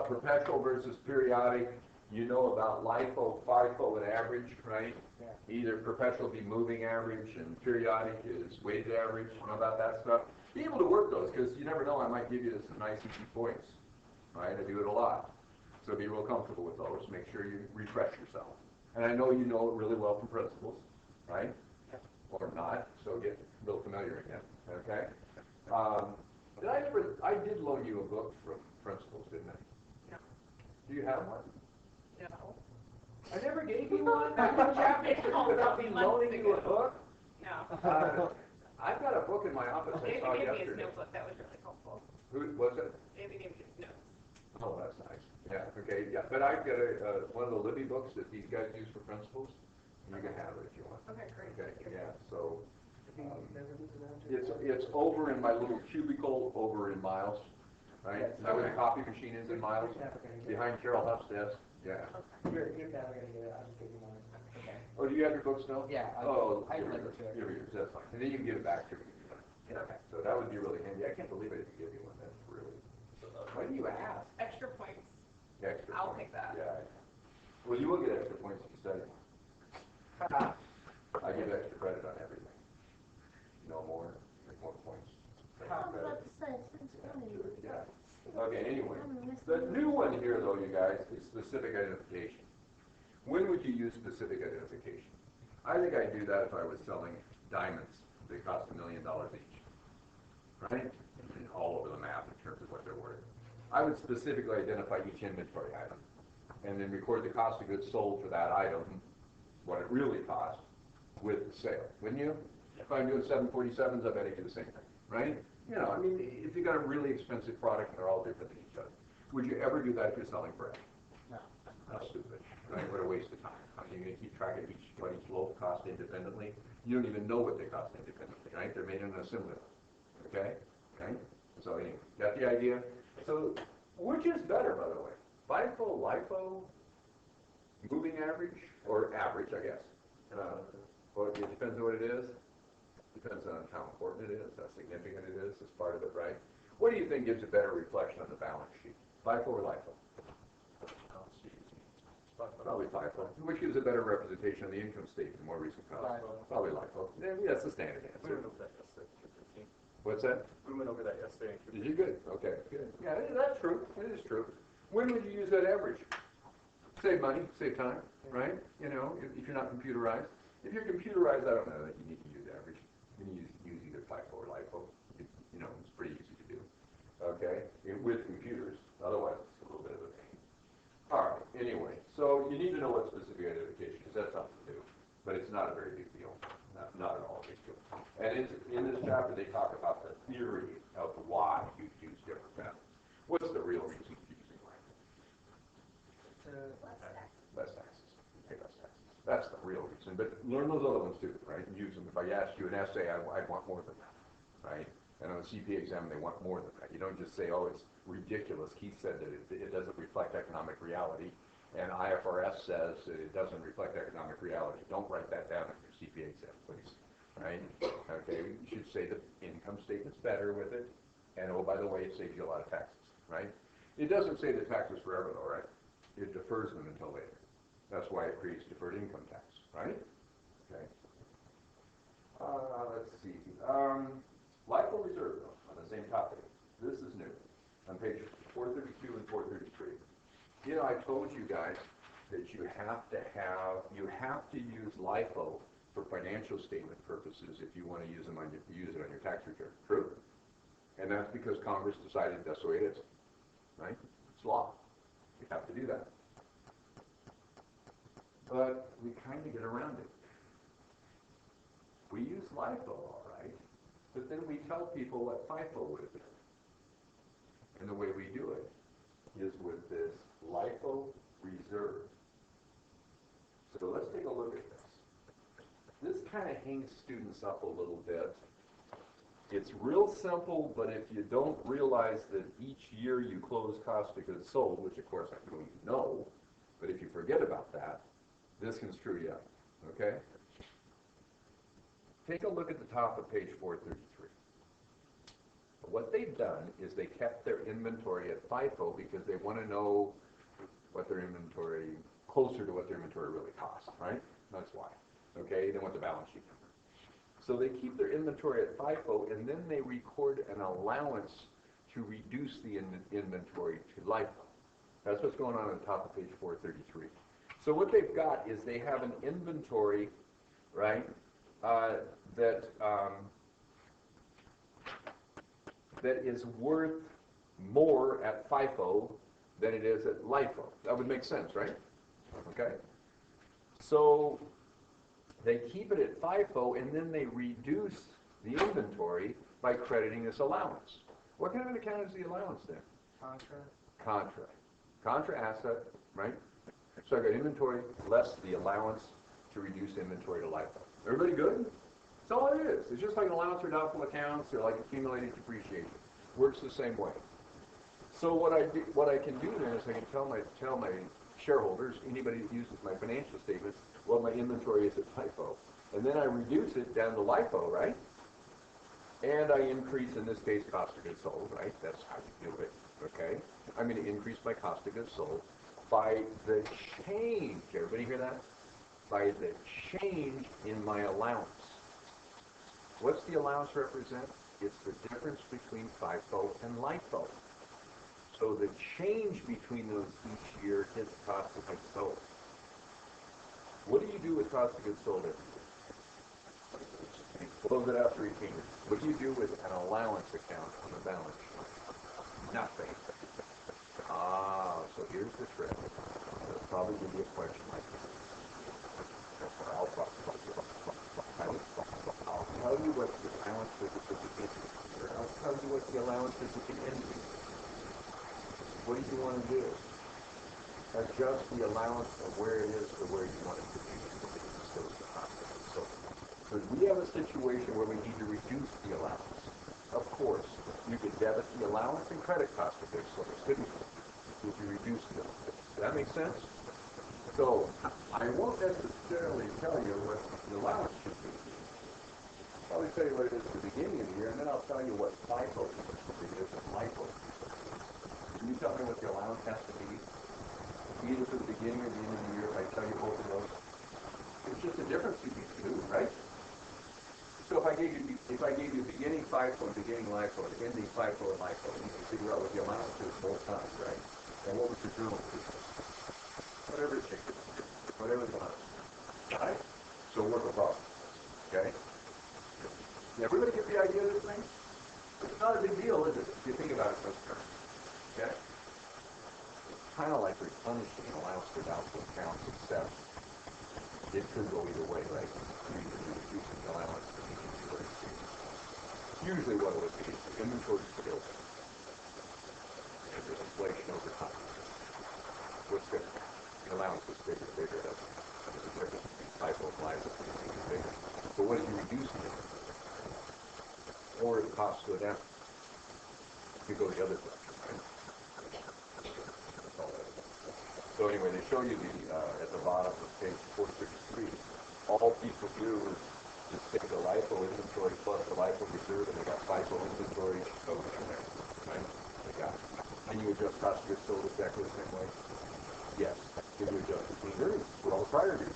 about perpetual versus periodic. You know about LIFO, FIFO, and average, right? Yeah. Either perpetual be moving average and periodic is weighted average. You know about that stuff? Be able to work those because you never know. I might give you some nice easy points, right? I do it a lot. So be real comfortable with those. Make sure you refresh yourself. And I know you know it really well from principles, right? Or not, so get real familiar again, okay? I did loan you a book from principles, didn't I? No. Do you have one? No. I never gave you one? I didn't chat with you without me loaning you a book? No. I've got a book in my office I David saw gave me his yesterday. notebook. That was really helpful. Who was it? David gave me his notes. Oh, that's nice. Yeah, okay, yeah. But I've got one of the Libby books that these guys use for principles. You can have it if you want. Okay, great. Okay, yeah, so it's over in my little cubicle over in Miles, right? Is that where the coffee machine is in Miles? Behind Carol Huff's desk? Yeah. You're never going to get it. I'll just give you one. Okay. Oh, do you have your book still? Yeah. Oh, I give delivered to it. yours, that's fine. And then you can give it back to me. Yeah. Okay. So that would be really handy. I can't believe I didn't give you one. That's really. Why do you ask? Extra points. Extra I'll points. take that. Yeah. Well, you will get extra points if you study. I give extra credit on everything. No more, make more points. I was about to say, since when? Yeah. Okay, anyway. The new one here, though, you guys, is specific identification. When would you use specific identification? I think I'd do that if I was selling diamonds. They cost $1 million each, right? And all over the map in terms of what they're worth. I would specifically identify each inventory item and then record the cost of goods sold for that item, what it really costs, with the sale, wouldn't you? If I'm doing 747s, I bet I do the same thing, right? You know, I mean, if you got a really expensive product and they're all different than each other, would you ever do that if you're selling bread? No. How stupid, right? What a waste of time. Are you going to keep track of what each loaf costs independently? You don't even know what they cost independently, right? They're made in an assembly line, okay? Okay? So anyway, got the idea? So, which is better, by the way? FIFO, LIFO, moving average, or average, I guess? Well, it depends on what it is. Depends on how important it is, how significant it is as part of it, right? What do you think gives a better reflection on the balance sheet? FIFO or LIFO? Probably FIFO. Which gives a better representation of the income statement, more recent costs? Probably LIFO. Yeah, that's the standard answer. What's that? We went over that yesterday. Did you? Good. Okay, good. Yeah, that's true. It is true. When would you use that average? Save money, save time, right? You know, if you're not computerized. If you're computerized, I don't know that you need to use average. You need to use either FIFO or LIFO. You know, it's pretty easy to do. Okay? With computers. Otherwise, it's a little bit of a pain. All right. Anyway, so you need to know what specific identification is. That's something to do. But it's not a very big deal. Not at all a big deal. And in this chapter, they talk about the theory of why you use different methods. What's the real reason for using LIFO? Less taxes. Pay less taxes. That's the real reason. But learn those other ones too, right? And use them. If I asked you an essay, I'd want more than that, right? And on a CPA exam, they want more than that. You don't just say, oh, it's ridiculous. Keith said that it doesn't reflect economic reality, and IFRS says that it doesn't reflect economic reality. Don't write that down on your CPA exam, please, right? Okay, you should say the income statement's better with it, and oh, by the way, it saves you a lot of taxes, right? It doesn't say the taxes forever, though, right? It defers them until later. That's why it creates deferred income tax, right? Okay. Let's see. LIFO reserve, though, on the same topic. This is new. On page 432 and 433. You know, I told you guys that you have to use LIFO for financial statement purposes if you want to use it on your tax return. True? And that's because Congress decided that's the way it is, right? It's law. You have to do that. But we kind of get around it. We use LIFO, all right, but then we tell people what FIFO would have been. And the way we do it is with this LIFO reserve. So let's take a look at this. This kind of hangs students up a little bit. It's real simple, but if you don't realize that each year you close cost of goods sold, which of course I know you know, but if you forget about that, this can screw you up, okay? Take a look at the top of page 433. What they've done is they kept their inventory at FIFO because they want to know what their inventory, closer to what their inventory really costs, right? That's why. Okay, they want the balance sheet number. So they keep their inventory at FIFO, and then they record an allowance to reduce the inventory to LIFO. That's what's going on the top of page 433. So what they've got is they have an inventory, right, that is worth more at FIFO than it is at LIFO. That would make sense, right? Okay. So they keep it at FIFO, and then they reduce the inventory by crediting this allowance. What kind of an account is the allowance then? Contra. Contra asset, right? So I've got inventory less the allowance to reduce inventory to LIFO. Everybody good? That's all it is. It's just like an allowance for doubtful accounts or like accumulated depreciation. Works the same way. So what I can do then is I can tell my shareholders, anybody that uses my financial statements, well, my inventory is at FIFO. And then I reduce it down to LIFO, right? And I increase, in this case, cost of goods sold, right? That's how you do it, okay? I'm going to increase my cost of goods sold by the change. Everybody hear that? By the change in my allowance. What's the allowance represent? It's the difference between FIFO and LIFO. So the change between those each year is cost of goods sold. What do you do with cost of goods sold every year? Close it out to retainers. What do you do with an allowance account on the balance sheet? Nothing. So here's the trick. It'll probably give you a question like this. I'll tell you what the allowance is at the beginning, or I'll tell you what the allowance is at the end. What do you want to do? Adjust the allowance from where it is to where you want it to be. So we have a situation where we need to reduce the allowance. Of course, you could debit the allowance and credit cost of goods sold, couldn't you? If you reduce them. Does that make sense? So I won't necessarily tell you what the allowance should be. I'll probably tell you what it is at the beginning of the year, and then I'll tell you what FIFO is and LIFO. Can you tell me what the allowance has to be? Either for the beginning or the end of the year, if I tell you both of those. It's just a difference between the two, right? So if I gave you beginning FIFO and beginning LIFO, and ending FIFO and LIFO, you can figure out what the allowance is both times, right? And what was your journal fee? Whatever it takes. Whatever the allowance. Right? So work a problem. Okay? Everybody get the idea of this thing? It's not a big deal, is it? If you think about it in those terms. Okay? It's kind of like replenishing an allowance for doubtful accounts, except it could go either way, right? You could be reducing the allowance to the inventory. Usually what it would be, inventory is built. And there's inflation over time. What's good? The allowance is bigger. There's a difference between FIFO and LIFO. It's bigger. So what did you reduce it? Or the costs go down. You go the other direction, right? So anyway, they show you at the bottom of page 463, all people do is just take the LIFO inventory plus the LIFO reserve, and they got FIFO inventory, so in there, right? They got it. And you adjust cost of goods sold exactly the same way? Yes. Can you adjust retained earnings for all the prior years?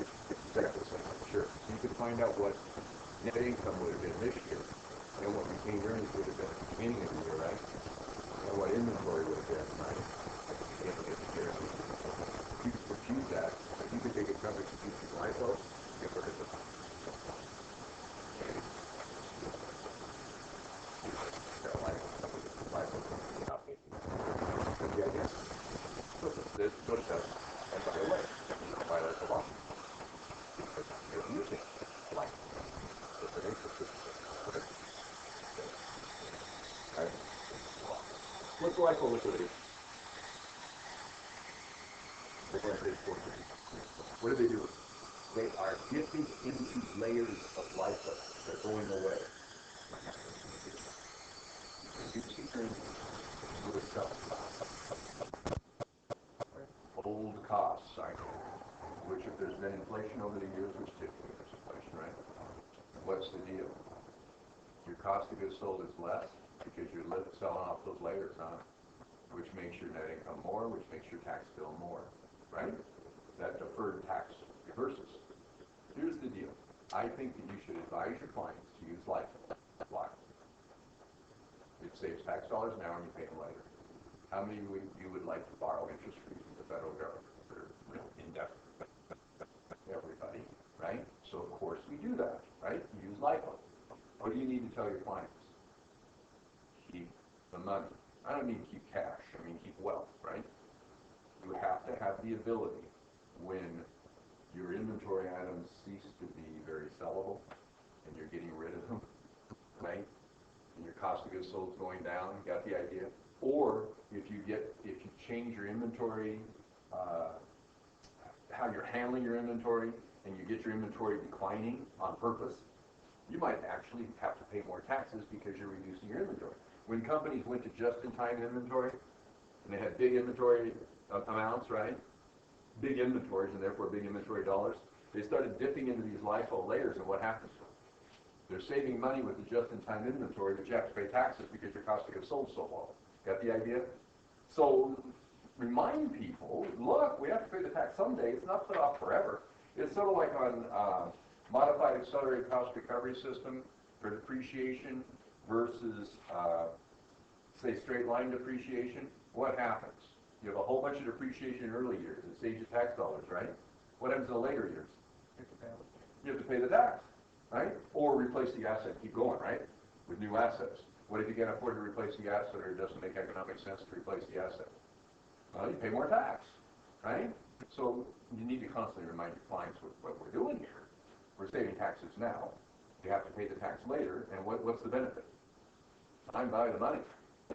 It's exactly the same way, sure. So you can find out what net income would have been this year, and what retained earnings would have been at the beginning of the year, right? And what inventory would have been, right? At the beginning of the year. You could compute that. You could take a company to compute LIFO, get rid of it. LIFO company not making it. Yeah, yeah. So this is what it does. And by the way, you don't violate the law. Because you're using LIFO. The financial system. Right? What's LIFO liquidation? What do they do? They are dipping into layers of LIFO. They're going away. You see with some old costs, right? Which if there's been inflation over the years, which typically there's inflation, right? What's the deal? Your cost of goods sold is less. because you're selling off those layers, huh? Which makes your net income more, which makes your tax bill more, right? That deferred tax reverses. Here's the deal. I think that you should advise your clients to use LIFO. Why? It saves tax dollars now and you pay them later. How many you would like to borrow interest-free from the federal government for indefinitely? Everybody, right? So of course we do that, right? Use LIFO. What do you need to tell your clients? Keep the money. I don't mean keep cash, I mean keep wealth, right? You have to have the ability when your inventory items cease to be very sellable and you're getting rid of them, right? And your cost of goods sold is going down, you got the idea? Or if you change your inventory, how you're handling your inventory, and you get your inventory declining on purpose, you might actually have to pay more taxes because you're reducing your inventory. When companies went to just-in-time inventory, and they had big inventory amounts, right? Big inventories, and therefore big inventory dollars, they started dipping into these LIFO layers, and what happens to them? They're saving money with the just-in-time inventory, but you have to pay taxes because your cost of goods sold is so low. Got the idea? So remind people, look, we have to pay the tax someday. It's not put off forever. It's sort of like on modified accelerated cost recovery system for depreciation versus, say, straight line depreciation. What happens? You have a whole bunch of depreciation in early years. It saves you tax dollars, right? What happens in the later years? You have to pay the tax, right? Or replace the asset and keep going, right? With new assets. What if you can't afford to replace the asset or it doesn't make economic sense to replace the asset? Well, you pay more tax, right? So you need to constantly remind your clients what we're doing here. We're saving taxes now. You have to pay the tax later, and what's the benefit? Time value of the money,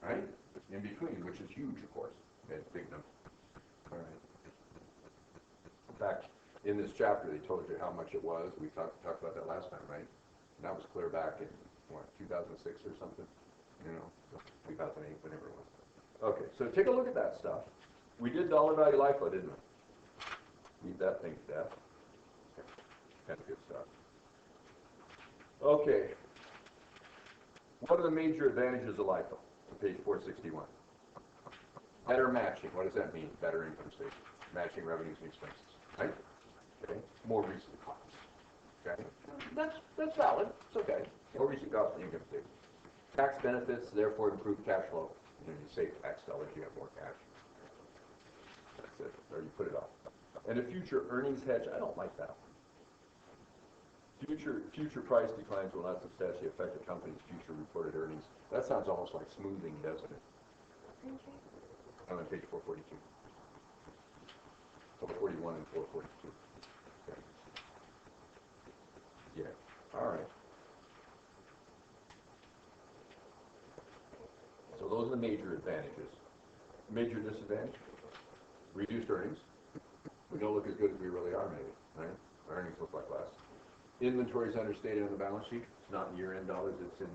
right? In between, which is huge, of course. It's big number. All right. In fact, in this chapter, they told you how much it was. We talked about that last time, right? And that was clear back in, what, 2006 or something? You know, 2008, whatever it was. Okay, so take a look at that stuff. We did dollar value LIFO, didn't we? Beat that thing to death. Kind of good stuff. Okay. What are the major advantages of LIFO? On page 461. Better matching. What does that mean? Better income statement. Matching revenues and expenses. Right? Okay. More recent costs. Okay. That's valid. It's okay. More recent costs and income statement. Tax benefits, therefore improve cash flow. You know, you save tax dollars, you have more cash. That's it. Or you put it off. And a future earnings hedge, I don't like that one. Future price declines will not substantially affect the company's future reported earnings. That sounds almost like smoothing, doesn't it? I'm on page 442. 441 and 442. Okay. Yeah. All right. So those are the major advantages. Major disadvantage? Reduced earnings. We don't look as good as we really are, maybe, right? Our earnings look like less. Inventory is understated on the balance sheet. It's not in year-end dollars, it's in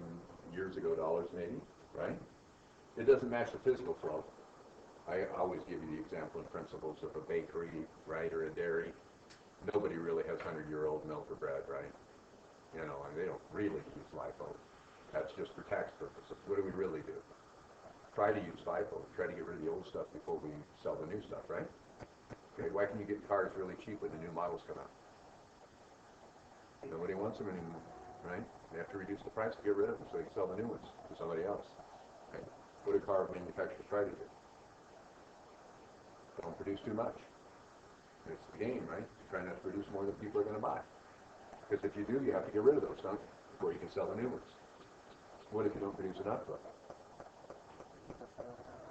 years ago dollars, maybe, right? It doesn't match the physical flow. I always give you the example and principles of a bakery, right, or a dairy. Nobody really has 100-year-old milk or bread, right? You know, and they don't really use LIFO. That's just for tax purposes. What do we really do? Try to use LIFO. Try to get rid of the old stuff before we sell the new stuff, right? Okay, why can you get cars really cheap when the new models come out? Nobody wants them anymore, right? They have to reduce the price to get rid of them so they can sell the new ones to somebody else. Right? What do car manufacturers try to do? Don't produce too much. It's the game, right? You try not to produce more than people are going to buy. Because if you do, you have to get rid of those, don't you? Before you can sell the new ones. What if you don't produce enough of them?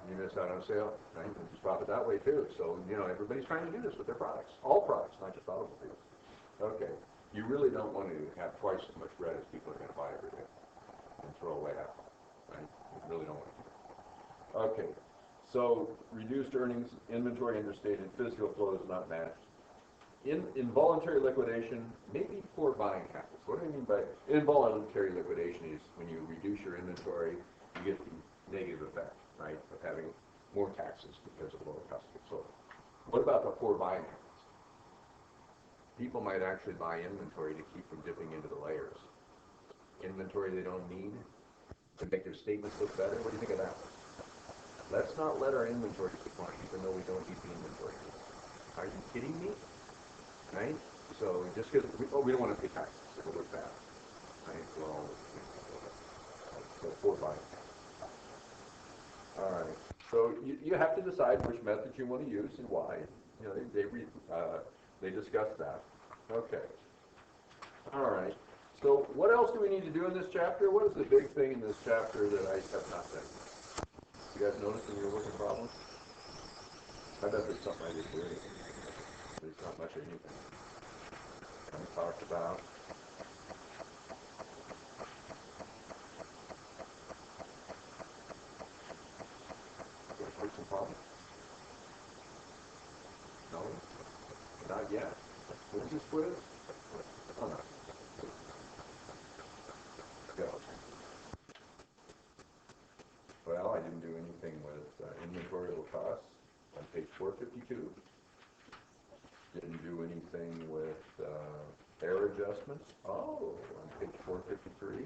You miss out on sale, right? You can profit that way too. So, you know, everybody's trying to do this with their products. All products, not just automobiles. Okay. You really don't want to have twice as much bread as people are going to buy every day and throw away half, right? You really don't want to do that. Okay. So, reduced earnings, inventory understated, physical flow is not matched. Involuntary liquidation, maybe poor buying habits. What do I mean by involuntary liquidation? Is when you reduce your inventory, you get the negative effect, right, of having more taxes because of lower cost of goods sold. What about the poor buying habits? People might actually buy inventory to keep from dipping into the layers. Inventory they don't need, to make their statements look better. What do you think of that? Let's not let our inventory decline, even though we don't need the inventory. Are you kidding me? Right? So just because we don't want to pay taxes, it'll look bad. Right? Well, so poor buying. All right. So you have to decide which method you want to use and why. You know, they discussed that. Okay. All right. So what else do we need to do in this chapter? What is the big thing in this chapter that I have not done? You guys notice in your working problems? I bet there's something I didn't do anything. There's not much of anything. I talked about. Fix some problems? No? Not yet. Where's this put us? Oh no. Go. Well, I didn't do anything with inventoriable costs on page 452. Didn't do anything with error adjustments. Oh, on page 453.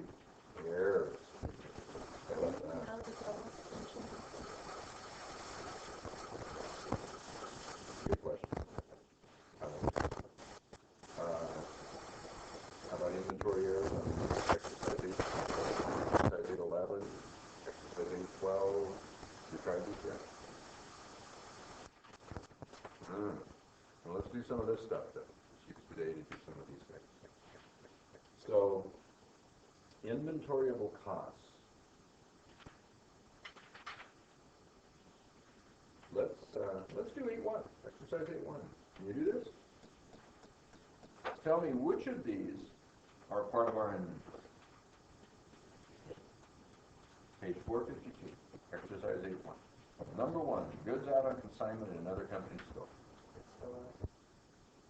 Errors. How about that? How does all this function? Good question. How about inventory errors on exercise 8, exercise 811, exercise 812? You tried these yet? Well, let's do some of this stuff then. Let's use today to do some of these things. So, inventoriable costs. Let's do 8.1, exercise 8.1. Can you do this? Tell me which of these are part of our inventory. Page 452, exercise 8.1. Number 1, goods out on consignment in another company's store. It's still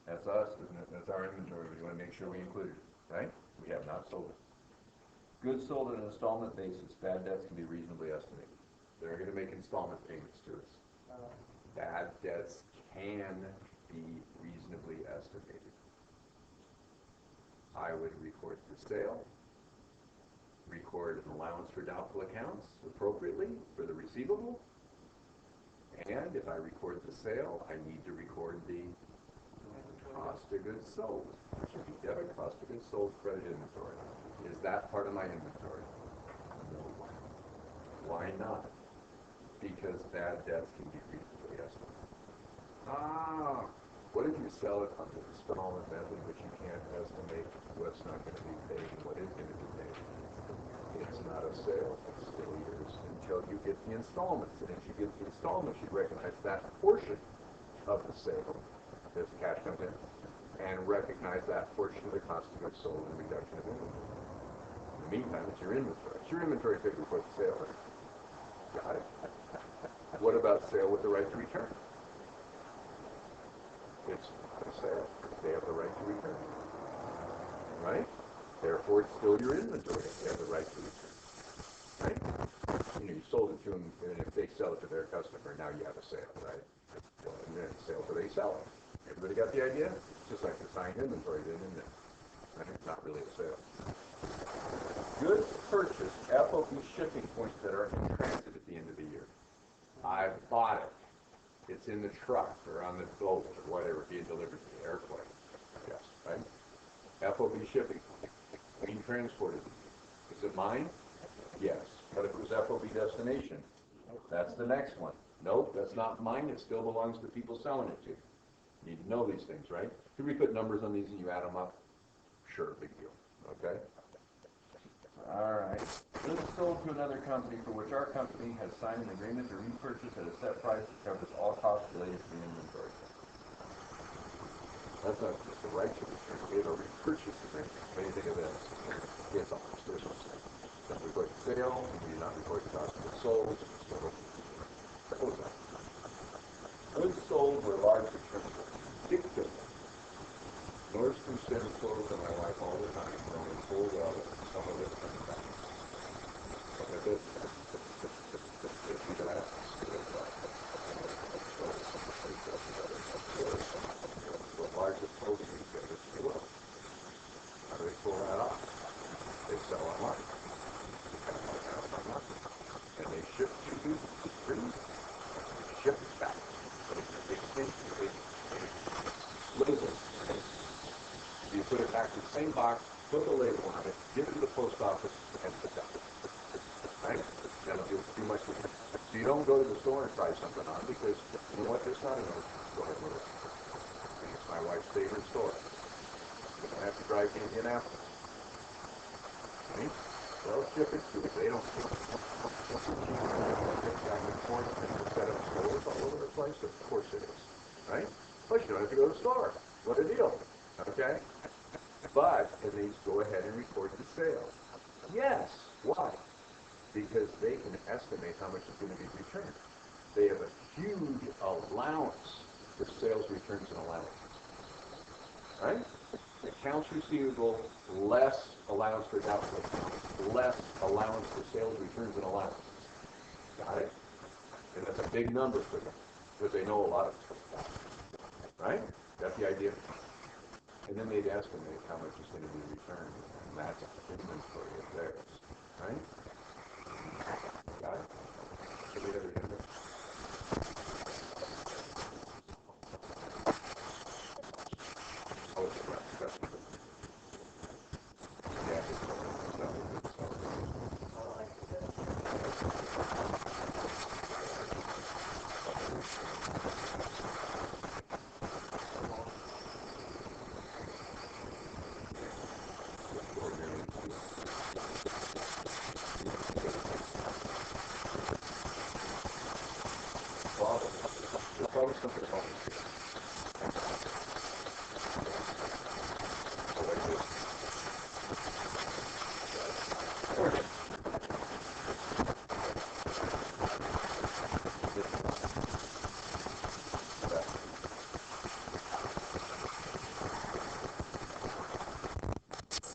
That's us, isn't it? That's our inventory. We want to make sure we include it, right? We have not sold it. Goods sold on an installment basis, bad debts can be reasonably estimated. They're going to make installment payments to us. Bad debts can be reasonably estimated. I would record the sale, record an allowance for doubtful accounts appropriately for the receivable, and if I record the sale, I need to record the cost of goods sold. It should be debit cost of goods sold, credit inventory. Is that part of my inventory? No. Why not? Because bad debts can be reasonably estimated. What if you sell it on the installment method, which you can't estimate what's not going to be paid and what is going to be paid? It's not a sale. It's still yours until you get the installments. And if you get the installments, you recognize that portion of the sale as cash comes in, and recognize that portion of the cost of goods sold and reduction of inventory. In the meantime, it's your inventory. It's your inventory figure before the sale. Got it. What about sale with the right to return? It's not a sale. They have the right to return. Right? Therefore, it's still your inventory. They have the right to return. Right? You know, you sold it to them, and if they sell it to their customer, now you have a sale, right? Well, and then sale, so they sell it. Everybody got the idea? It's just like the signed inventory then, isn't it? Right? It's not really a sale. Goods purchased, FOB shipping points that are in transit at the end of the year. I bought it. It's in the truck or on the boat or whatever being delivered to the airplane. Yes, right? FOB shipping point. Being transported. Is it mine? Yes. But if it was FOB destination, that's the next one. Nope, that's not mine. It still belongs to the people selling it to. You need to know these things, right? Could we put numbers on these and you add them up? Sure, big deal. Okay? All right. Goods sold to another company for which our company has signed an agreement to repurchase at a set price that covers all costs related to the inventory. That's not just a right to return. We have a repurchase agreement. What do you think of this? It's almost the same. Don't record the sale. We do not record the cost of goods sold. Goods sold were largely transferred. Big goods. Nordstrom sends clothes to my wife all the time, knowing full well that some of it comes back. Look at this. See that? The largest clothing retailers in the world. How do they pull that off? They sell online. package, same box, put the label on it, give it to the post office, and sit down. Right? That'll do much for you. So you don't go to the store and try something on because, you know what, there's not another store in Lewis. It's my wife's favorite store. You don't have to drive to Indianapolis. Right? They'll ship it to you. They don't ship it. Back and forth and set up stores all over the place. Of course it is. Right? But you don't have to go to the store. What a deal. Okay? But it needs to go ahead and report the sale. Yes. Why? Because they can estimate how much is going to be returned. They have a huge allowance for sales returns and allowances. Right? Accounts receivable, less allowance for doubtful accounts, less allowance for sales returns and allowances. Got it? And that's a big number for them because they know a lot of stuff. Right? Got the idea? And then they'd estimate how much is going to be returned. And that's inventory of theirs. Right? Got it? Did we ever get this? Oh, it's a discussion. Yeah, it's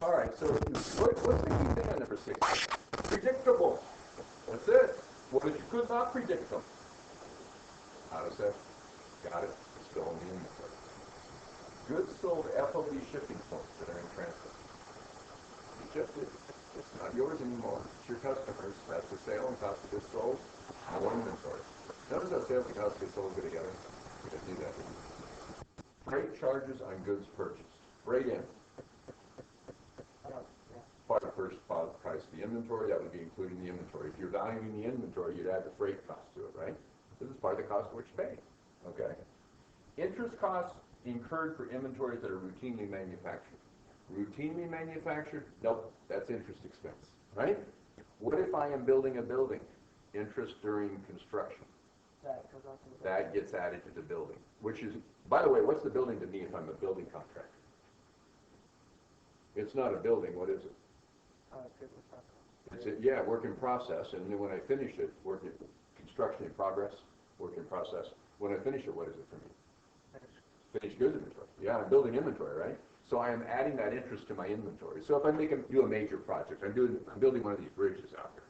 All right, so what's the key thing on number 6? Predictable. That's it. What if you could not predict them? How does that? Got it. Still in the inventory. Goods sold FOB shipping points that are in transit. You shipped it. It's not yours anymore. It's your customers. That's the sale and cost of goods sold. No inventory. Notice how sales and cost of goods sold go together. We can do that. Freight charges on goods purchased. Freight in. Part of the first price of the inventory, that would be including the inventory. If you're valuing the inventory, you'd add the freight cost to it, right? This is part of the cost of what you're paying. Okay. Interest costs incurred for inventories that are routinely manufactured. Routinely manufactured? Nope, that's interest expense, right? What if I am building a building? Interest during construction. That gets added to the building, which is, by the way, what's the building to me if I'm a building contractor? It's not a building, what is it? It's a, yeah, work in process, and then when I finish it, construction in progress, work in process. When I finish it, what is it for me? Finished goods inventory. Yeah, I'm building inventory, right? So I am adding that interest to my inventory. So if I do a major project, I'm building one of these bridges out here,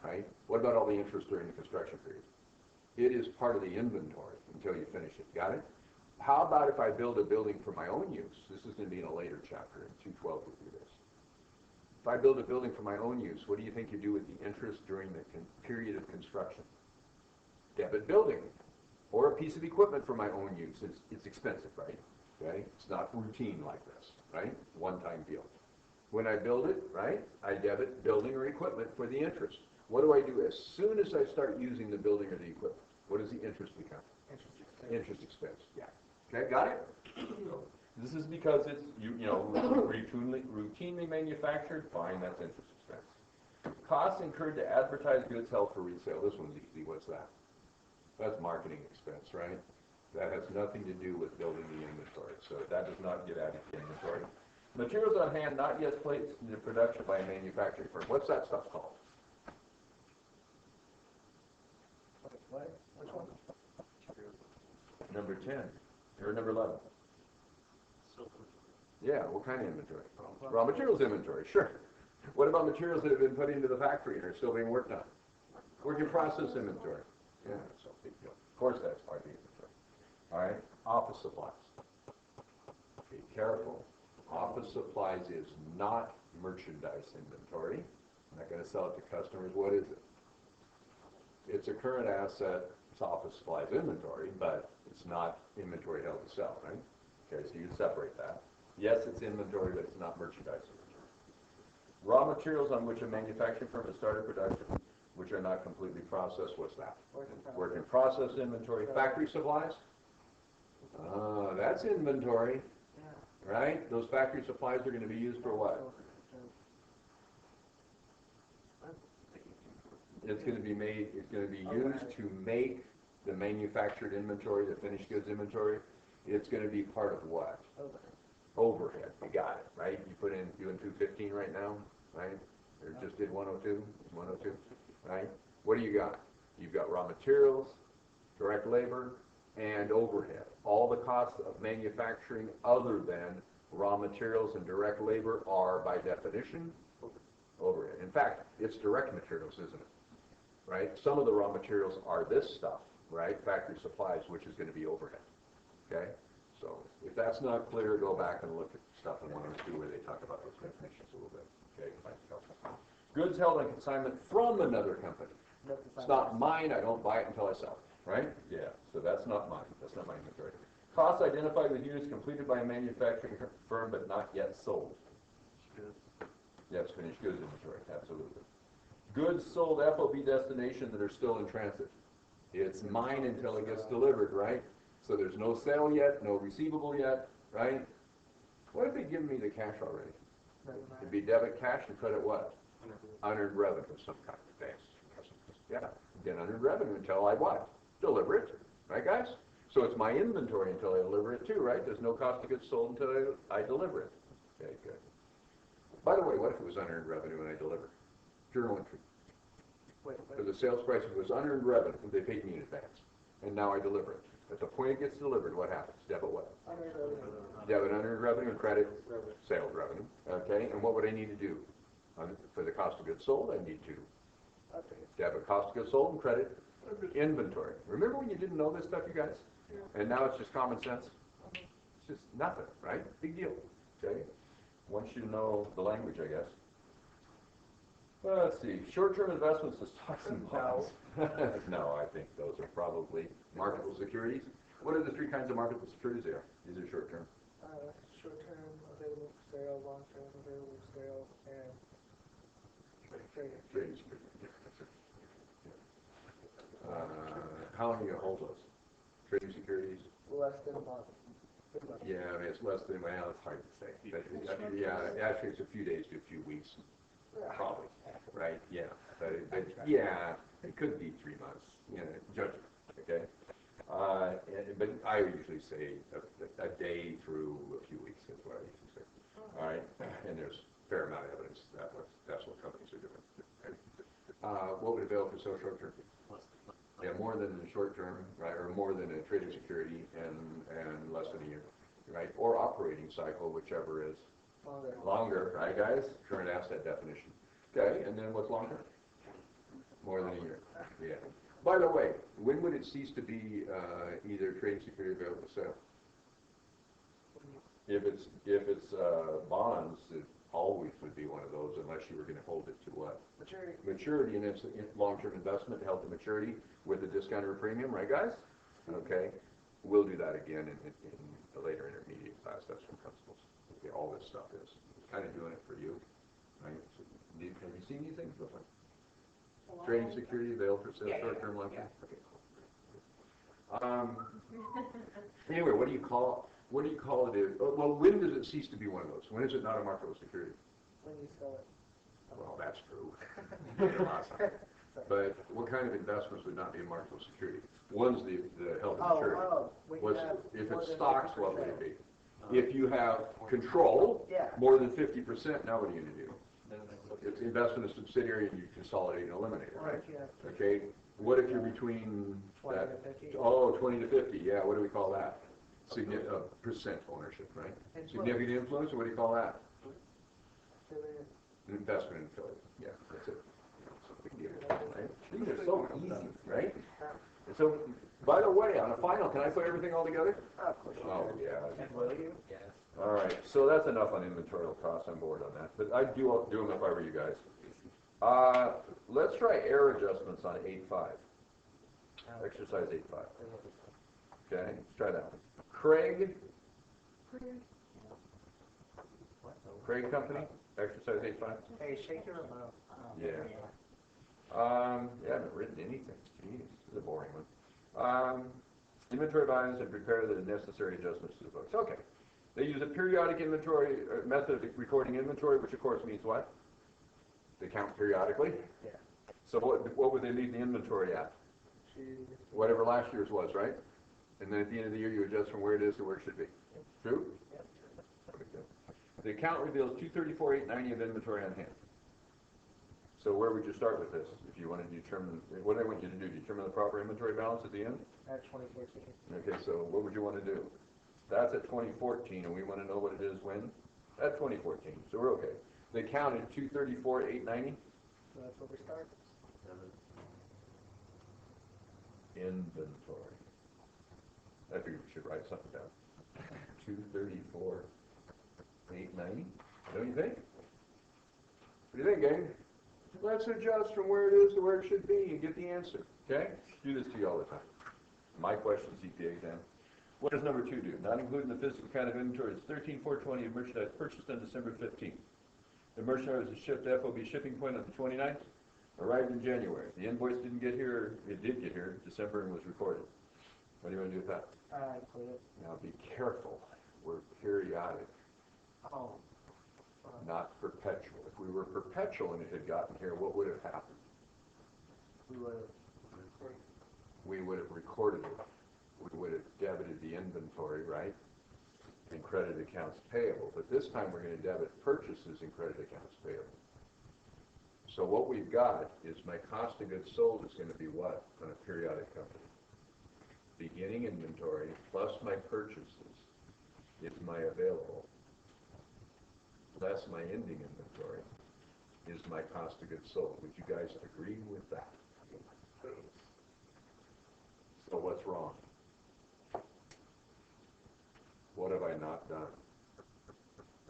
right? What about all the interest during the construction period? It is part of the inventory until you finish it. Got it? How about if I build a building for my own use? This is going to be in a later chapter, in 212 we do this. If I build a building for my own use, what do you think you do with the interest during the period of construction? Debit building. Or a piece of equipment for my own use. It's expensive, right? Okay? It's not routine like this, right? One-time deal. When I build it, right, I debit building or equipment for the interest. What do I do as soon as I start using the building or the equipment? What does the interest become? Interest expense, yeah. Okay, got it? This is because it's, routinely manufactured, fine, that's interest expense. Costs incurred to advertise goods held for resale. This one's easy, what's that? That's marketing expense, right? That has nothing to do with building the inventory, so that does not get added to inventory. Materials on hand not yet placed into production by a manufacturing firm. What's that stuff called? What? Which one? Number 10, or number 11. Yeah, what kind of inventory? Raw materials inventory, sure. What about materials that have been put into the factory and are still being worked on? Work in process inventory. Yeah, that's no big deal. Of course that's part of the inventory. All right, office supplies. Be careful. Office supplies is not merchandise inventory. I'm not going to sell it to customers. What is it? It's a current asset. It's office supplies inventory, but it's not inventory held to sell, right? Okay, so you separate that. Yes, it's inventory, but it's not merchandise. Raw materials on which a manufacturing firm has started production, which are not completely processed, what's that? Work in process inventory. Factory supplies? That's inventory, right? Those factory supplies are going to be used for what? It's going to be made, it's going to be used to make the manufactured inventory, the finished goods inventory. It's going to be part of what? Overhead. You got it, right? You put in, doing 215 right now, right? Or just did 102, 102, right? What do you got? You've got raw materials, direct labor, and overhead. All the costs of manufacturing other than raw materials and direct labor are, by definition, overhead. In fact, it's direct materials, isn't it? Right? Some of the raw materials are this stuff, right? Factory supplies, which is going to be overhead. Okay? So if that's not clear, go back and look at stuff in 102 where they talk about those definitions a little bit. Okay? Goods held on consignment from another company. It's not mine. I don't buy it until I sell it. Right? Yeah. So that's not mine. That's not my inventory. Costs identified with units completed by a manufacturing firm but not yet sold. Yes, finished goods inventory. Absolutely. Goods sold FOB destination that are still in transit. It's mine until it gets delivered, right? So there's no sale yet, no receivable yet, right? What if they give me the cash already? It'd be debit cash and credit what? Unearned revenue of some kind. Thanks. Yeah, get unearned revenue until I what? Deliver it, right guys? So it's my inventory until I deliver it too, right? There's no cost of goods sold until I deliver it. Okay, good. By the way, what if it was unearned revenue and I deliver? Journal entry. So the sales price was unearned revenue, they paid me in advance, and now I deliver it. At the point it gets delivered, what happens? Debit what? Debit unearned revenue and credit sales revenue. Okay, and what would I need to do? For the cost of goods sold, I need to debit cost of goods sold and credit inventory. Remember when you didn't know this stuff, you guys? And now it's just common sense? It's just nothing, right? Big deal. Okay? Once you know the language, I guess. Let's see, short-term investments is stocks and bonds. No, I think those are probably marketable securities. What are the three kinds of marketable securities there? These are short-term. Short-term available for sale, long-term available for sale, and trading securities. How long are you going to hold those? Trading securities? Less than a month. Yeah, I mean, it's less than, well, it's hard to say. But, yeah, actually, it's a few days to a few weeks. Probably, right? Yeah, but yeah, it could be 3 months. You know, judgment. Okay, but I usually say a day through a few weeks is what I usually say. All right, and there's a fair amount of evidence that's what companies are doing. Okay? What would avail for so short term? Yeah, more than the short term, right, or more than a trading security, and less than a year, right? Or operating cycle, whichever is. Longer, right guys? Current asset definition. Okay, and then what's longer? More than a year. Yeah. By the way, when would it cease to be either trading security or available for sale? If it's bonds, it always would be one of those unless you were going to hold it to what? Maturity. Maturity, and it's a long-term investment held to maturity with a discount or a premium, right guys? Okay. We'll do that again in the later intermediate class. That's from principles. Okay, all this stuff is kind of doing it for you, right? So, have you seen these things before? Trading security, available for sale, short-term, long-term. Okay, cool. Anyway, what do you call it? Well, when does it cease to be one of those? When is it not a marketable security? When you sell it. Well, that's true. But what kind of investments would not be a marketable security? One's the held to maturity. If it's stocks, what would it be? If you have control, more than 50%, now what are you going to do? It's investment in a subsidiary and you consolidate and eliminate it, right? Okay. What if you're between 20 to 50? Oh, 20 to 50. Yeah. What do we call that? Percent ownership, right? Significant influence. Or what do you call that? Investment in affiliate. Yeah, that's it. Right? These are so easy, right? And so, by the way, on a final, can I put everything all together? Oh, yeah. Will you? Yes. All right, so that's enough on inventorial costs. I'm bored on that, but I'd do them if I were you guys. Let's try error adjustments on 8.5. Exercise 8.5. Okay, let's try that one. Craig Craig Company, exercise 8.5. Hey, shake your remote. Yeah. I haven't written anything. Jeez, this is a boring one. Inventory values and prepare the necessary adjustments to the books. Okay. They use a periodic inventory method of recording inventory, which of course means what? They count periodically. Yeah. So what would they leave the inventory at? Whatever last year's was, right? And then at the end of the year, you adjust from where it is to where it should be. True? Yep. Okay, good. The account reveals 234,890 of inventory on hand. So where would you start with this if you want to determine, what do I want you to do? Determine the proper inventory balance at the end? At 2014. Okay, so what would you want to do? That's at 2014, and we want to know what it is when? At 2014, so we're okay. They counted 234,890? So that's where we start. Inventory. I figured we should write something down. 234,890, don't you think? What do you think, gang? Let's adjust from where it is to where it should be and get the answer, okay? Do this to you all the time. My question, CPA exam. What does number 2 do? Not including the physical count of inventory, it's 13,420 of merchandise purchased on December 15th. The merchandise was shipped to FOB shipping point on the 29th, arrived in January. The invoice didn't get here, it did get here, December, and was recorded. What do you want to do with that? Include it. Now be careful, we're periodic, Oh. not perpetual. If we were perpetual and it had gotten here, what would have happened? We would have recorded it. We would have debited the inventory, right? And credited accounts payable. But this time we're going to debit purchases and credit accounts payable. So what we've got is my cost of goods sold is going to be what on a periodic company? Beginning inventory plus my purchases is my available, less my ending inventory is my cost of goods sold. Would you guys agree with that? So what's wrong? What have I not done?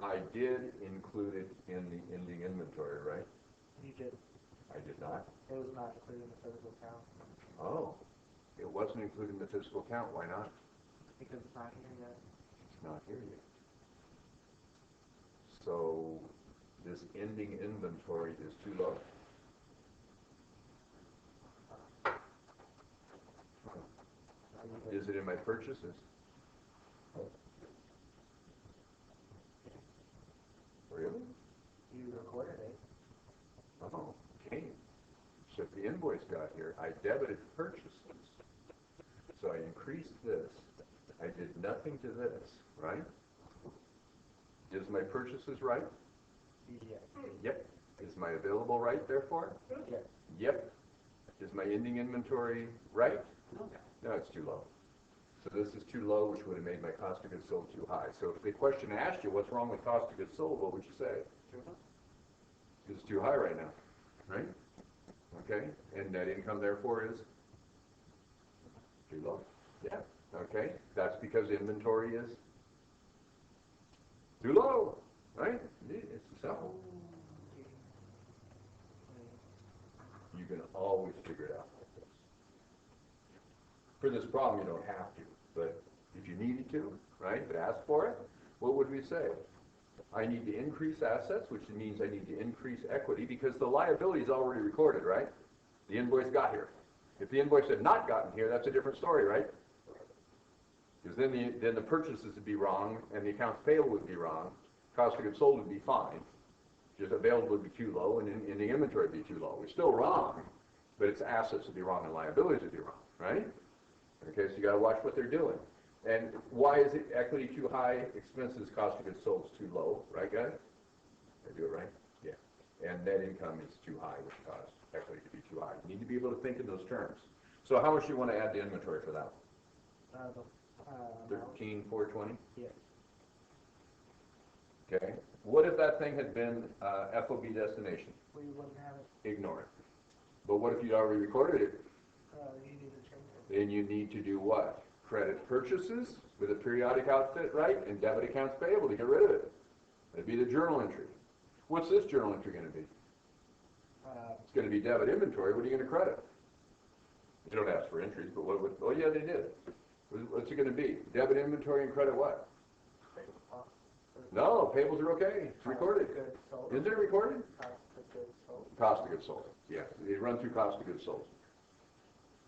I did include it in the ending inventory, right? You did. I did not. It was not included in the physical count. Oh, it wasn't included in the physical count. Why not? Because it's not here yet. It's not here yet. So this ending inventory is too low. Is it in my purchases? Really? You recorded it. Oh, okay. So if the invoice got here, I debited purchases. So I increased this. I did nothing to this, right? Is my purchases right? Yes. Yep. Is my available right, therefore? Yes. Yep. Is my ending inventory right? No, it's too low. So this is too low, which would have made my cost of goods sold too high. So if the question asked you what's wrong with cost of goods sold, what would you say? It's too high right now, right? Okay, and net income therefore is too low. Yeah, okay, that's because inventory is too low, right? It's simple. You can always figure it out like this. For this problem, you don't have to, but if you needed to, right, but ask for it, what would we say? I need to increase assets, which means I need to increase equity because the liability is already recorded, right? The invoice got here. If the invoice had not gotten here, that's a different story, right? Because then the purchases would be wrong and the accounts payable would be wrong. Cost of goods sold would be fine. Just available would be too low and the inventory would be too low. It's still wrong, but its assets would be wrong and liabilities would be wrong, right? Okay, so you got to watch what they're doing. And why is it equity too high? Expenses, cost of goods sold is too low, right, guys? Did I do it right? Yeah. And net income is too high, which caused equity to be too high. You need to be able to think in those terms. So how much do you want to add to inventory for that? 13,420. Yes. Okay. What if that thing had been FOB destination? We wouldn't have it. Ignore it. But what if you'd already recorded it? You need to change it. Then you need to do what? Credit purchases with a periodic outfit, right? And debit accounts payable to get rid of it. That'd be the journal entry. What's this journal entry going to be? It's going to be debit inventory. What are you going to credit? You don't ask for entries, but what would, oh yeah, they did. What's it going to be? Debit inventory and credit what? No, payables are okay, it's recorded. Goods sold. Is it recorded? Cost of goods sold. Cost of goods sold, yeah, they run through cost of goods sold.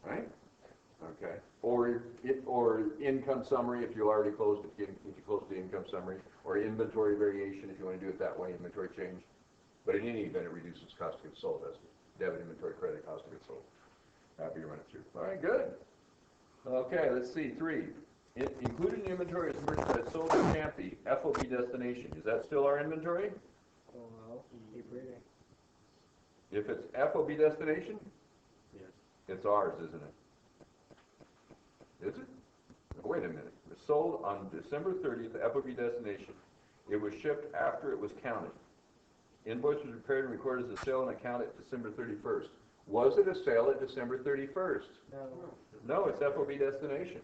Right? Okay, or income summary if you already closed it, if you closed the income summary, or inventory variation if you want to do it that way, inventory change. But in any event, it reduces cost of goods sold, as debit inventory credit cost of goods sold. After you run it through. All right, good. Okay, let's see, 3. Included in the inventory is merchandise sold or can't be, FOB destination. Is that still our inventory? Oh, well, keep reading. If it's FOB destination, Yes. it's ours, isn't it? Is it? Wait a minute. It was sold on December 30th, FOB destination. It was shipped after it was counted. Invoice was prepared and recorded as a sale and account at December 31st. Was it a sale at December 31st? No. No, it's FOB destination.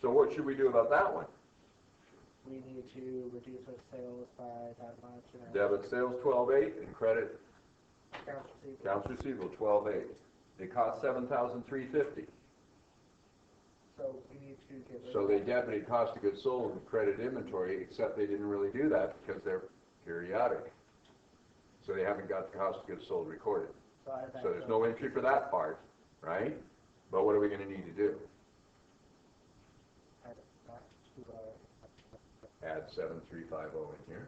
So what should we do about that one? We need to reduce our sales by that much. And Debit sales 12.8 and credit accounts receivable. accounts receivable 12.8. It cost $7,350. So we need to get rid So of they that. debited cost of goods sold and credit inventory, except they didn't really do that because they're periodic. So they haven't got the cost of goods sold recorded. So add that So there's to- no entry for that part, right? But what are we going to need to do? add that to Add 7350 in here.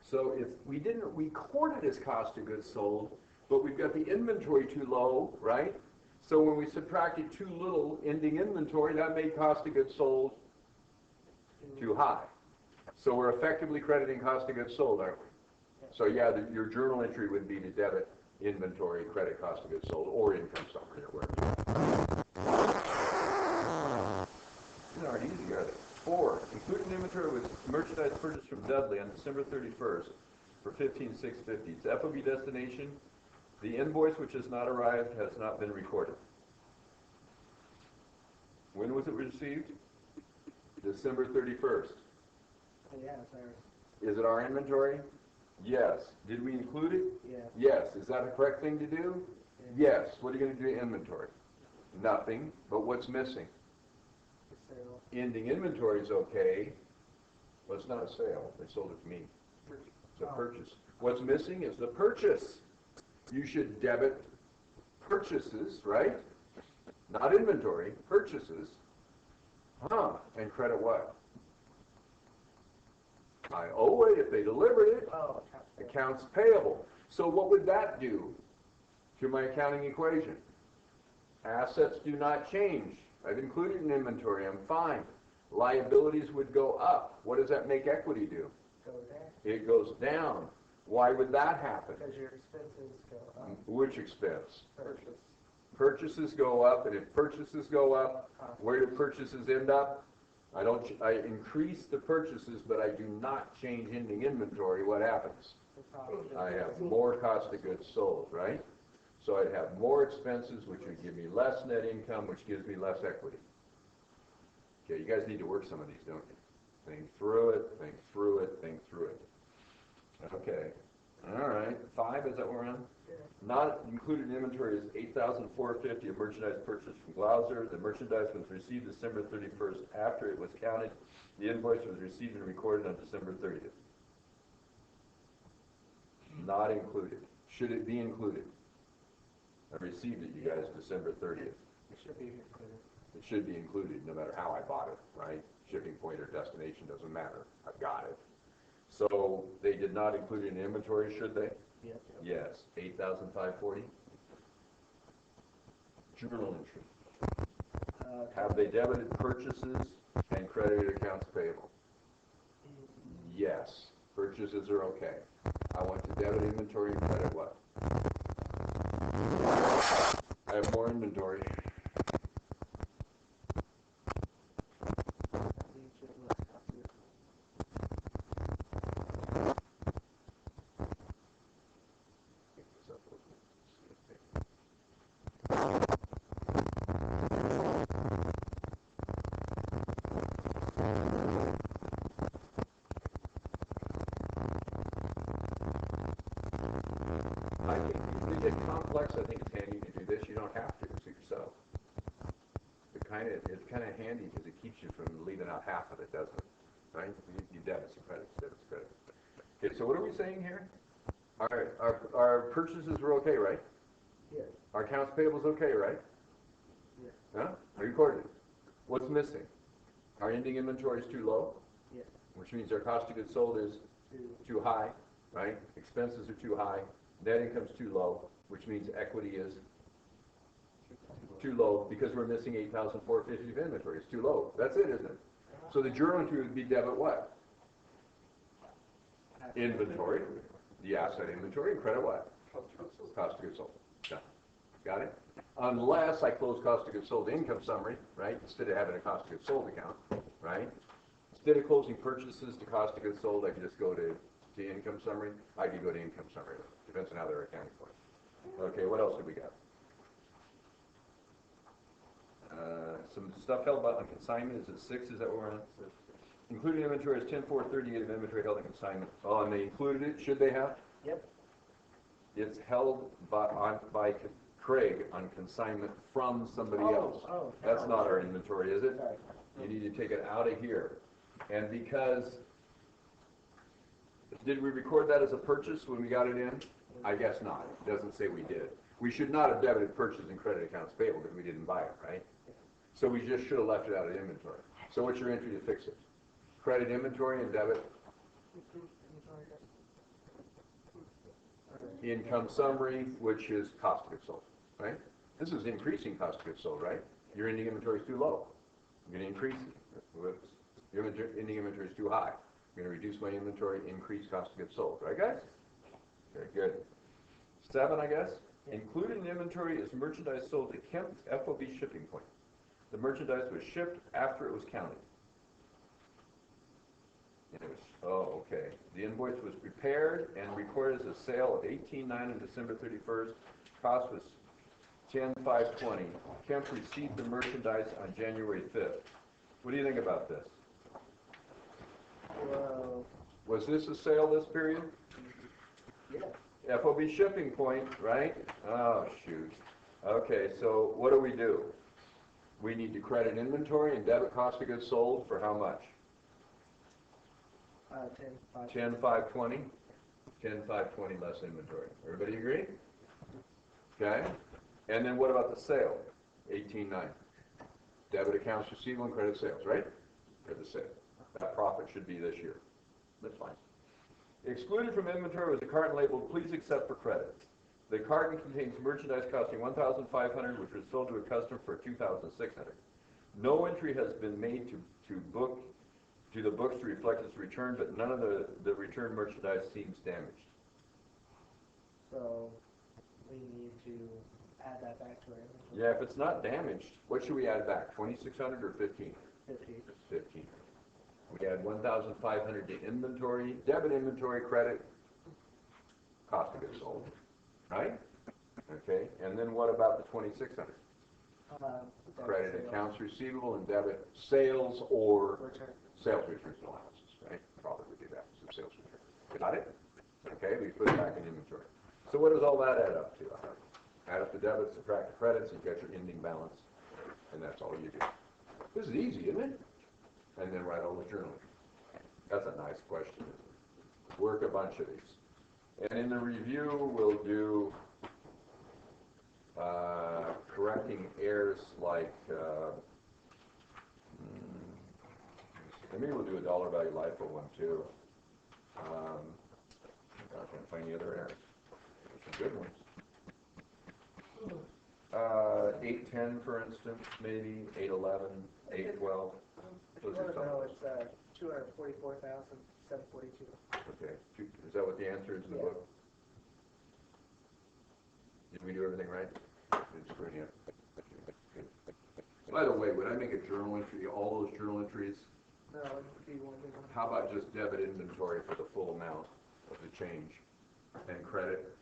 So if we didn't record it as cost of goods sold, but we've got the inventory too low, right? So when we subtracted too little ending inventory, that made cost of goods sold too high. So we're effectively crediting cost of goods sold, aren't we? So yeah, your journal entry would be to debit inventory, credit cost of goods sold, or income summary, or whatever. These aren't easy, are they? 4, included in inventory was merchandise purchased from Dudley on December 31st for $15,650. It's FOB destination. The invoice which has not arrived has not been recorded. When was it received? December 31st. Yeah, it's ours. Is it our inventory? Yes. Did we include it? Yeah. Yes. Is that the correct thing to do? Yes. What are you going to do to inventory? Nothing. But what's missing? The sale. Ending inventory is okay. Well, it's not a sale. They sold it to me. It's a purchase. What's missing is the purchase. You should debit purchases, right? Not inventory, purchases. And credit what? I owe it if they delivered it. Oh, Accounts payable. So what would that do to my accounting equation? Assets do not change. I've included an inventory. I'm fine. Liabilities would go up. What does that make equity do? go there. It goes down. Why would that happen? Because your expenses go up. Which expense? Purchase. Purchases go up, and if purchases go up, where do purchases end up? I increase the purchases, but I do not change ending inventory. What happens? The cost of I have goods. more cost of goods sold, right? So I'd have more expenses, which would give me less net income, which gives me less equity. Okay, you guys need to work some of these, don't you? Think through it, think through it, think through it. Okay, all right, 5, is that what we're on? Yeah. Not included in inventory is $8,450 of merchandise purchased from Glauser. The merchandise was received December 31st after it was counted. The invoice was received and recorded on December 30th. Not included. Should it be included? I received it, you guys, December 30th. It should be included. It should be included no matter how I bought it, right? Shipping point or destination doesn't matter. I've got it. So they did not include it in inventory, should they? Yes. Yes, 8,540. Journal entry. Have they debited purchases and credited accounts payable? Yes. Purchases are okay. I want to debit inventory and credit what? I have more inventory. I think if you get complex, I think it's handy to do this. You don't have to suit yourself. It's kind of handy because it keeps you from leaving out half of it, doesn't it? right? You debits and credits, debits, credits. Okay, so what are we saying here? Our purchases were okay, right? Yes. Our accounts payable's okay, right? Yes. Huh? Recorded. What's missing? Our ending inventory is too low, Yes. which means our cost of goods sold is too high, right? Expenses are too high. Net income's too low, which means equity is too low because we're missing 8,450 of inventory. It's too low. That's it, isn't it? So the journal entry would be debit what? Inventory, the asset inventory, and credit what? Cost of goods sold. Done. Got it? Unless I close cost of goods sold income summary, right? Instead of having a cost of goods sold account, right? Instead of closing purchases to cost of goods sold, I could just go to income summary. I could go to income summary. Depends on how they're accounting for it. Okay, what else do we got? Some stuff held on consignment. Is it 6? Is that what we're on? Including inventory is 10,438 of inventory held in consignment. Oh, and they included it. Should they have? Yep. It's held by Craig on consignment from somebody else. That's not our inventory, is it? Sorry. You need to take it out of here. And because, did we record that as a purchase when we got it in? I guess not. It doesn't say we did. We should not have debited purchase and credit accounts payable because we didn't buy it, right? So we just should have left it out of inventory. So what's your entry to fix it? Credit inventory and debit income summary, which is cost of goods sold, right? This is increasing cost of goods sold, right? Your ending inventory is too low. I'm going to increase it. Whoops. Your ending inventory is too high. I'm going to reduce my inventory, increase cost of goods sold, right, guys? Very good. 7, I guess. Included in inventory is merchandise sold to Kemp's FOB shipping point. The merchandise was shipped after it was counted. And it was, oh, okay. The invoice was prepared and recorded as a sale of $18,900 on December 31st. Cost was $10,520. Kemp received the merchandise on January 5th. What do you think about this? Well, Was this a sale this period? yeah. FOB shipping point, right? Oh, shoot. Okay, so what do? We need to credit inventory and debit cost of goods sold for how much? 10,520. 10,520 less inventory. Everybody agree? Okay. And then what about the sale? 18,900. Debit accounts receivable and credit sales, right? For the sale. That profit should be this year. That's fine. Excluded from inventory was a carton labeled "Please accept for credit." The carton contains merchandise costing $1,500, which was sold to a customer for $2,600. No entry has been made to the books to reflect its return, but none of the returned merchandise seems damaged. So we need to add that back to our inventory. Yeah, if it's not damaged, what should we add back? 2,600 or 15? 50. 15. We add 1,500 to inventory, debit inventory, credit, cost of goods sold, right? Okay, and then what about the 2,600? Credit Sales. accounts receivable and debit sales or Return. sales returns and allowances, right? Probably would do that, so sales return. Got it? Okay, we put it back in inventory. So what does all that add up to? Add up the debits, subtract the credits, and you got your ending balance, and that's all you do. This is easy, isn't it? And then write all the journal. That's a nice question. Work a bunch of these. And in the review, we'll do correcting errors like, maybe we'll do a dollar value LIFO one too. I can't find any other errors. There's some good ones. 810, for instance, maybe 811, 812. If you want to know, it's 244,742. Okay, is that what the answer is in the Yeah. book? Did we do everything right? It's bring it. By the way, when I make a journal entry, all those journal entries, No, do you want to do one? how about just debit inventory for the full amount of the change and credit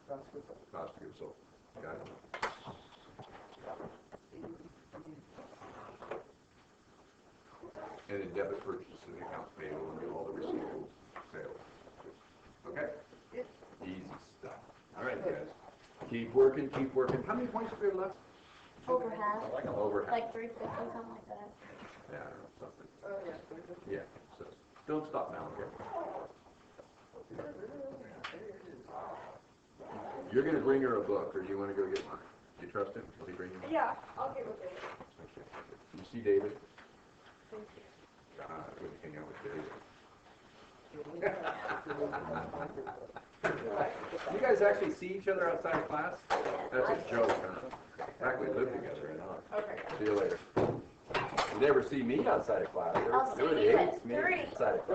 Cost of goods sold. cost of goods sold? Got it? And then debit purchases and accounts payable and do all the receivables, sales. Okay? Easy stuff. All right, guys. Keep working, keep working. How many points have we left? Over half, Over half. like 350, something like that. Yeah, I don't know, something. Oh, yeah. Yeah, so Don't stop now, okay? You're gonna bring her a book, or do you wanna go get one? Do you trust him? Will he bring you one? Yeah, I'll get with it. Okay. You see David? Thank you. Ah, I wouldn't hang out with David. You guys actually see each other outside of class? That's a joke, huh? In fact, we live together, I know. Okay. See you later. You never see me outside of class. I'll see Everybody you hates at me 3. outside of class.